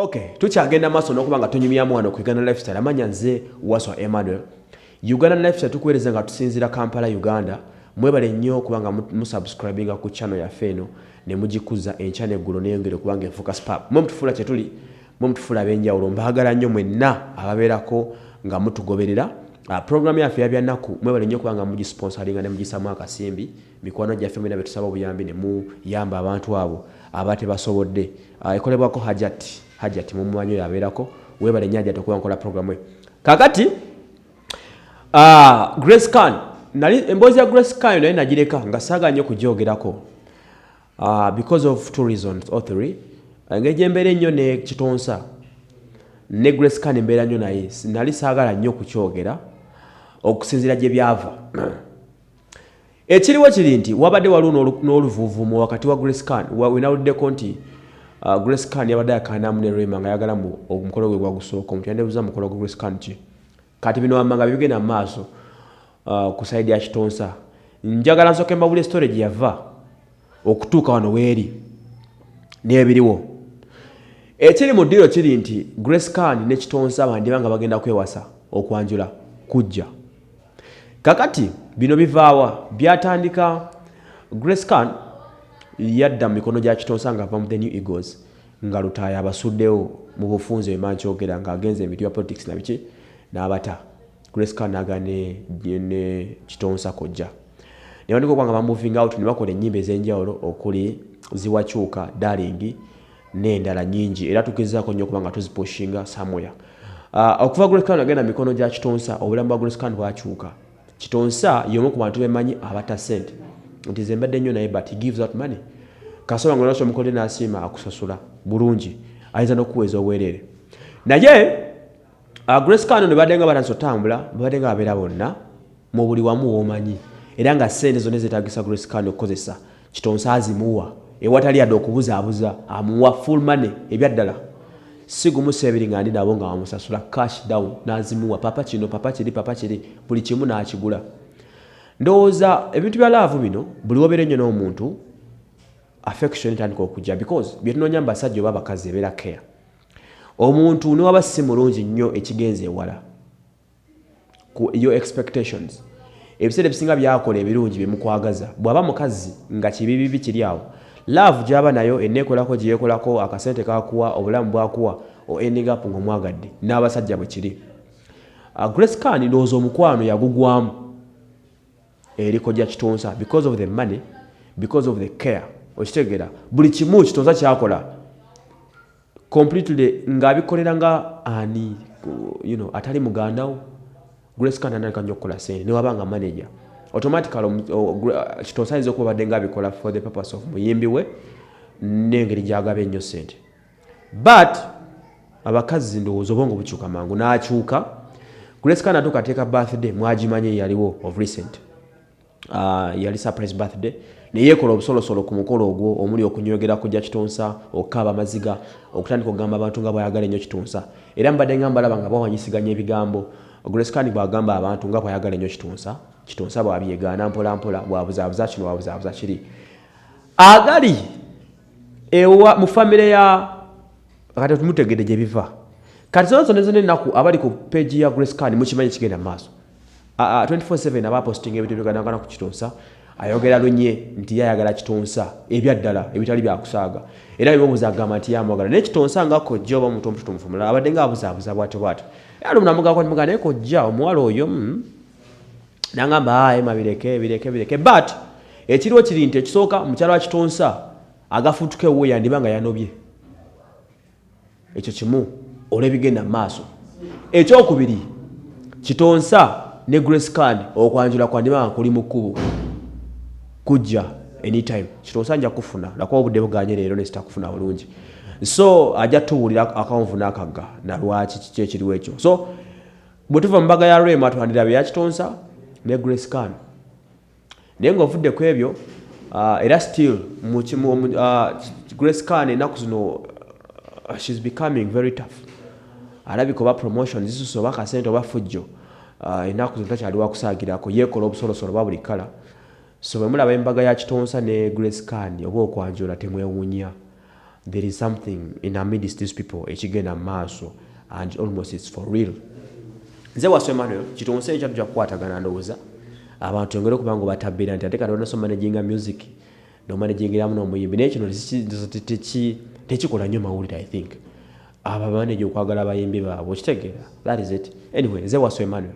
Okay, tukyagenda maaso n'okuba nga tunyumyamu wano ku Uganda Lifestyle. Amanya nze Waswa Emmanuel. Uganda Lifestyle tukuweereza nga tusinzira Kampala, Uganda. Mwebale nnyo okuba nga musubscribinga ku channel yaffe eno ne mugikuza enkya n'eggulo n'eyongera okuba nga enfuuka spap. Mwe mutufuula kye tuli, mwe mutufuula ab'enjawulo. Mbaagala nnyo mwenna ababeerako nga mutugoberera. Program yaffe ya nnaku mwebale nnyo okuba nga mugisponsoringa ne mugisaamu akasimbi. Mikwano gyaffe mwena betusaba obuyambi ne muyamba abantu abo abatebasobodde. Ekolebwako Hajati mumumanyi yabeerako webale nnyo okuba nkola programu kakati Grace Khan nali emboozi ya Grace Khan naye nagireka nga saaga nnyo kugyogerako because of two reasons or three. Engeri gyembeera ennyo ne Kitonsa ne Grace Khan embeera nnyo naye nali saagala nnyo kukyogera okusinziira gye byava. Ekiriwo kiri nti wabadde waliwo n'oluvuuvuumu wakati wa Grace Khan wenawuliddeko nti Grace Khan yabadde yakanamu ne Rema nga yagala omukolo gwe gwagusooka omuntu yandebuuza mukolo gwa Grace Khan ki kati bino wamanga bigenda mu maaso ku sayidi ya Kitonsa. Njagala nsooke mbabule story gye yava okutuuka wano weeri n'ebiriwo. Ekiri mu ddiiro kiri nti Grace Khan ne Kitonsa bandiba nga bagenda kwewasa okwanjula kujja. Kakati bino bivaawa byatandika Grace Khan yadda mu mikono gya Kitonsa nga ava mu the New Eagles nga lutaaya abasuddewo mu bufunze emankyogera nga agenze emitu ya politics na biki n'abata. Grace Khan agane ne Kitonsa Kojja ne bandiko kwanga ba moving out ne bakola ennyimba ez'enjawulo okuli ziwakyuka darling n'endala nnyingi era tugezaako nnyo okuba nga tuzipushinga somewhere. Okuva Grace Khan agenda mikono gya Kitonsa obulamu bwa Grace Khan bwakyuka. Kitonsa y'omu ku bantu bemanyi abata sente nti zembadde nnyo naye but he gives out money. Kasoba nga olwasoma omukodde n'asiima akusasula bulungi ayinza n'okuweeza obwereere. Naye Grace Khan ne badde nga batanso tambula babadde nga babeera bonna mu buli wamu w'omanyi era nga ssente zonna zeetaagisa Grace Khan okukozesa Kitonsa azimuwa ewatali yadde okubuzaabuza amuwa full money ebyaddala si gumu seebiri nga ndi nabo nga bamusasula cash down n'azimuwa papa kino papa kiri buli kimu n'akigula. Ndowooza ebintu bya laavu bino buli wobeera ennyo n'omuntu affection etandika okujja because bye tunoonya mu basajja oba abakazi ebeera care. Omuntu ne waba si mulungi nnyo ekigenza ewala your expectations ebiseera ebisinga byakola ebirungi bye mukwagaza bw'aba mukazi nga kibibi kiri awo love gy'aba nayo enneekolako gye yeekolako akasente kakuwa obulamu bwakuwa o ending up ng'omwagadde n'abasajja bwe kiri. Grace Khan ndowooza omukwano yagugwamu eri Kojja Kitonsa because of the money, because of the care. Okitegeera buli kimu Kitonsa kyakola completely ng'abikolera nga ani atali mugandawo. Grace Khan anandika nnyo okukola sente ne waba nga manager automatically Kitonsa ayinza okuba badde ng'abikola for the purpose of muyimbi we n'engeri gy'agaba ennyo sente but abakazi ndowooza obwongo bukyuka mangu n'akyuka. Grace Khan atuuka ateeka birthday mwagimanyi yaliwo of recent yali surprise birthday ne yeekola obusolosolo ku mukolo ogwo omuli okunywegera Kojja Kitonsa okukaaba amaziga okutandika okugamba abantu nga bw'ayagala ennyo Kitonsa era mbadde nga mbalaba nga bawanyisiganya ebigambo. Grace Khan bw'agamba abantu nga bw'ayagala ennyo Kitonsa bw'abyegaana mpola mpola bw'abuzaabuza kino bw'abuzaabuza kiri agali ewa mu famire ya kati tumutegedde gye biva kati zonna ennaku abali ku page ya Grace Khan mukimanyi kigenda mu maaso 24/7 aba posting ebintu byogana ku Kitonsa ayogera lunye nti yayagala Kitonsa ebyaddala ebitali byakusaaga era bimubuuza agamba nti yamwagala ne Kitonsa nga Kojja oba omuntu omututumfu mulala abadde nga abuzaabuza bwatyo era lumunamugako nimugana Kojja omuwala oyo nangamba bireke but ekiriwo kiri nti ekisooka mukyala wa Kitonsa agafutuka ewo yandiba nga yanobye ekyo kimu olw'ebigenda mu maaso. Ekyokubiri Kitonsa ne Grace Khan okwanjula kwandiba nga kuli mu kkubo kujja anytime. Kitonsa nja kufuna nakuba obudde buganye leero ne sitakufuna bulungi so ajja tuwulira akanvu n'akagga na lwaki kiki ekiriwo ekyo. So bwe tuva mu mbaga ya Rema twandira bya Kitonsa ne Grace Khan naye ng'ovudde ku ebyo era still Grace Khan ennaku zino she's becoming very tough. Alabika oba promotion zisusse oba kasente oba fujjo ennaku zino takyali wakusaagirako yeekola obusolosolo oba buli kala. So bwe mulaba embaga ya Kitonsa ne Grace Khan oba okwanjula temwewuunya there is something in amidst these people ekigenda maaso and almost it's for real. Nze Waswa Emmanuel Kitonsa ekyo tujja kukwatagana ndowooza abantu engeri okuba nga batabbira nti ate kati olina managinga music n'omanagingiramu n'omuyimbi naye kino tekikola nnyo mawulire. I think aba manager okwagala abayimbi baabwe okitegeera. That is it. Anyway, nze Waswa Emmanuel.